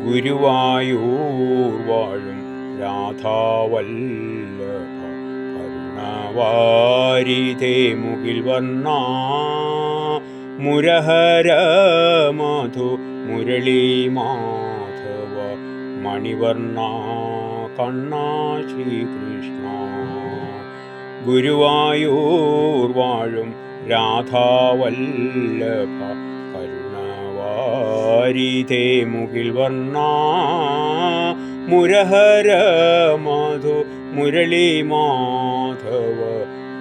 ഗുരുവായൂർ വാഴും രാധാവല്ലഭ കരുണവാരിധേ മുകിൽ വർണ്ണ മുരഹര മധു മുരളീ മാധവ മണിവർണ്ണ കണ്ണ ശ്രീകൃഷ്ണ. ഗുരുവായൂർ വാഴും രാധാവല്ലഭ കരുണവാരിധേ മുകിൽ വർണ്ണ മുരഹര മധു മുരളീ മാധവ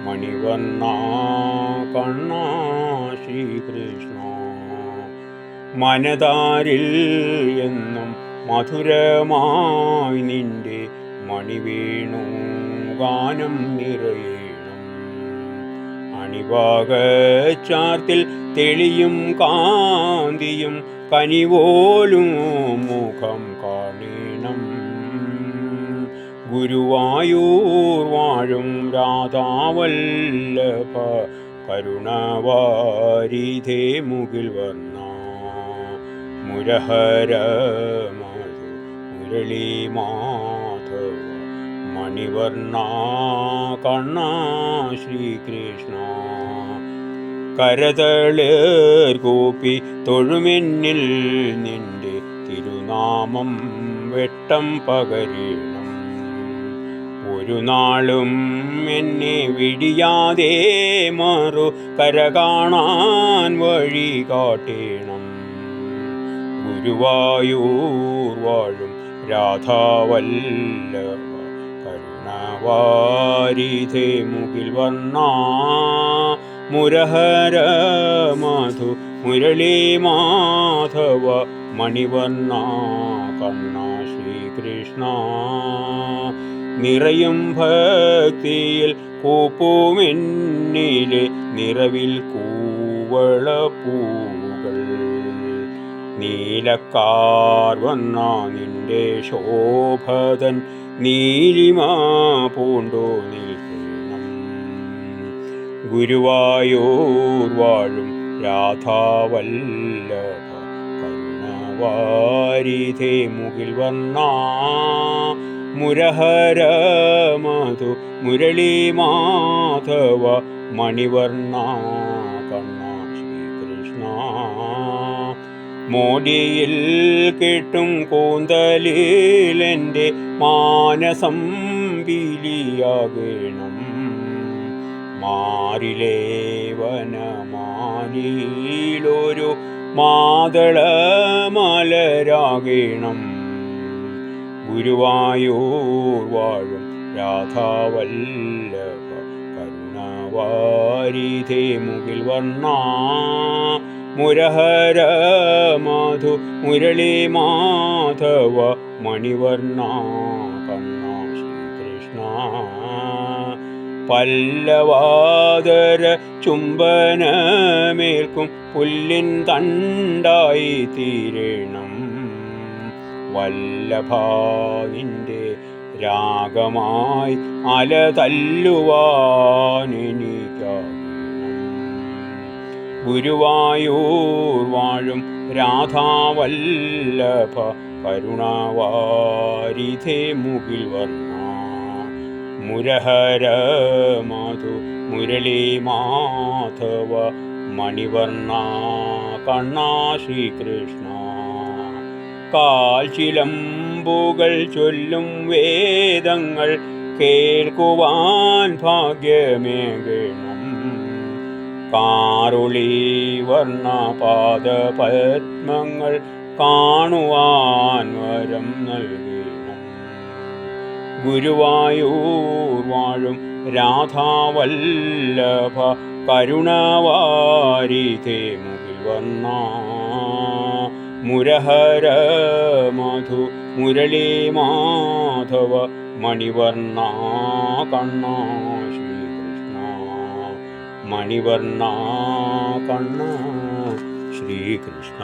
മണിവർണ്ണ കണ്ണ ശ്രീകൃഷ്ണ. മനതാരിൽ എന്നും മധുരമായി നിന്റെ മണിവേണു ഗാനം നിറയണം. അണിവാകച്ചാർത്തിൽ തെളിയും കാന്തിയും കനിവോലും മുഖം കാണണം. ഗുരുവായൂർ വാഴും രാധാവല്ലഭ കരുണവാരിധേ മുകിൽ വർണ്ണ മുരഹര മധു മുരളീ മാധവ മണിവർണ്ണ കണ്ണ ശ്രീകൃഷ്ണ. കരതളേർ കൂപ്പി തൊഴുമെന്നിൽ നിന്റെ തിരുനാമം വെട്ടം പകരണം. ഒരു നാളും എന്നെ വിടിയാതെ മറു കര കാണാൻ വഴി കാട്ടേണം. ഗുരുവായൂർ വാഴും രാധാവല്ലഭ കരുണവാരിധേ മുകിൽ വർണ്ണ മുരഹര മധു മുരളീ മാധവ മണിവർണ്ണ കണ്ണ ശ്രീകൃഷ്ണ. നിറയും ഭക്തിയിൽ കൂപ്പുമെന്നിലെ നിറവിൽ കൂവളപ്പൂകൾ നീലക്കാർ വന്ന നിന്റെ ശോഭതൻ നീലിമ പൂണ്ടോ നിൽക്കണം. ഗുരുവായൂർ വാഴും രാധാവല്ലഭ കരുണവാരിധേ മുകിൽ വർണ്ണ മുരഹര മധു മുരളീ മാധവ മണിവർണ്ണ കണ്ണ ശ്രീകൃഷ്ണ. മോടിയിൽ കെട്ടും കൂന്തലിലെൻ്റെ മാനസം പീലിയാകണം. മാറിലേ വനമാലിയിലൊരു മാതള മലരാകണം. ഗുരുവായൂർ വാഴും രാധാവല്ലഭ കരുണവാരിധേ മുകിൽ വർണ്ണ മുരഹര മധു മുരളീ മാധവ മണിവർണ്ണ കണ്ണ ശ്രീകൃഷ്ണ. പല്ലവാദര ചുംബനമേൽക്കും പുല്ലിൻ തണ്ടായി തീരണം. വല്ലഭാവിൻ്റെ രാഗമായി അല തല്ലുവാനെനിക്കാകണം. ഗുരുവായൂർ വാഴും രാധാവല്ലഭ കരുണവാരിധേ മുകിൽ വർണ്ണ മുരഹര മധു മുരളീ മാധവ മണിവർണ്ണ കണ്ണ ശ്രീകൃഷ്ണ. കാൽച്ചിലമ്പുകൾ ചൊല്ലും വേദങ്ങൾ കേൾക്കുവാൻ ഭാഗ്യമേകണം. കാറുളി വർണ്ണ പാദപത്മങ്ങൾ കാണുവാൻ വരം നൽകണം. ഗുരുവായൂർ വാഴും രാധാവല്ലഭ കരുണവാരിധേ മുകിൽ വർണ്ണ മുരഹര മധു മുരളീ മാധവ മണിവർണ്ണ കണ്ണ ശ്രീകൃഷ്ണ. മണിവർണ്ണ കണ്ണ ശ്രീകൃഷ്ണ.